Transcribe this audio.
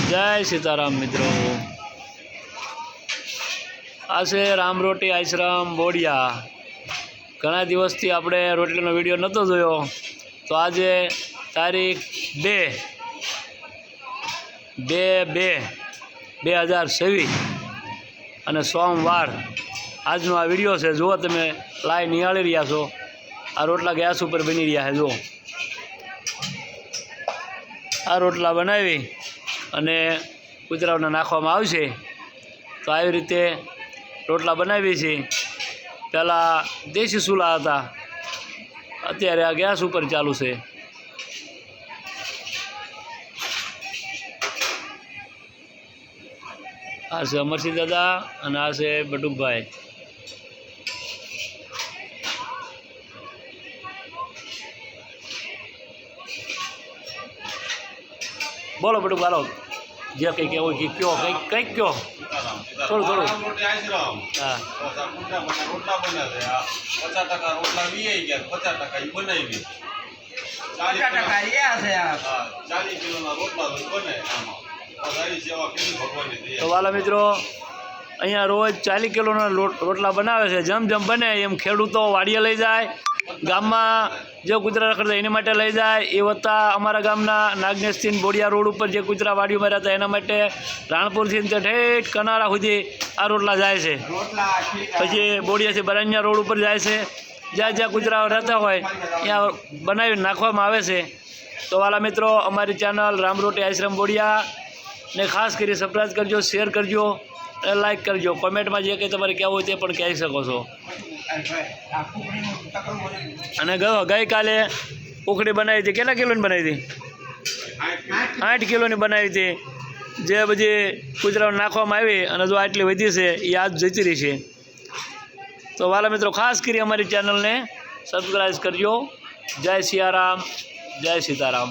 जय सीताराम मित्रों, आ छे राम रोटी आश्रम बोडिया। घणा दिवसथी आपणे रोटलीनो विडियो नतो जोयो, तो आज तारीख 2/2/2026 અને સોમવાર આજનો આ વિડીયો છે। જુઓ તમે લાઈ નિહાળી રહ્યા છો, આ રોટલા ગેસ ઉપર બની રહ્યા છે। જુઓ આ રોટલા બનાવી અને કૂતરાઓને નાખવામાં આવશે। તો આવી રીતે રોટલા બનાવી છે। પહેલાં દેશી ચૂલા હતા, અત્યારે આ ગેસ ઉપર ચાલુ છે। આ છે અમરસિંહ દાદા અને આ છે બટુકભાઈ। બોલો બટુક, હાલો જે કંઈ કહેવું કે કયો, કંઈક કયો, થોડું થોડું। હા, 50% તો વાલા મિત્રો અહીંયા રોજ 40 કિલોના રોટલા બનાવે છે। જેમ જેમ બને એમ ખેડૂતો વાડીએ લઈ જાય, ગામમાં જે કૂતરા રખડતા એની માટે લઈ જાય। એ વત્તા અમારા ગામના નાગનેશથી બોડિયા રોડ ઉપર જે કૂતરા વાડીઓમાં રહેતા એના માટે રાણપુરથી તે ઠેઠ કનારા સુધી આ રોટલા જાય છે। પછી બોડિયાથી બરાન્યા રોડ ઉપર જાય છે। જ્યાં જ્યાં કૂતરાઓ રહેતા હોય ત્યાં બનાવીને નાખવામાં આવે છે। તો વાલા મિત્રો અમારી ચેનલ રામ રોટી આશ્રમ બોડિયા ને ખાસ કરી સબસ્ક્રાઈબ કરજો, શેર કરજો અને લાઈક કરજો। કોમેન્ટમાં જે કંઈ તમારે કહેવું હોય તે પણ કહી શકો છો। અને ગઈકાલે ઉખડી બનાવી હતી, કેટલા કિલોની બનાવી હતી? 8 કિલોની બનાવી હતી, જે બધી કૂતરાઓ નાખવામાં આવી અને જો આટલી વધી છે એ આજ જતી રહી છે। તો વાલા મિત્રો ખાસ કરી અમારી ચેનલને સબસ્ક્રાઈબ કરજો। જય સિયારામ, જય સીતારામ।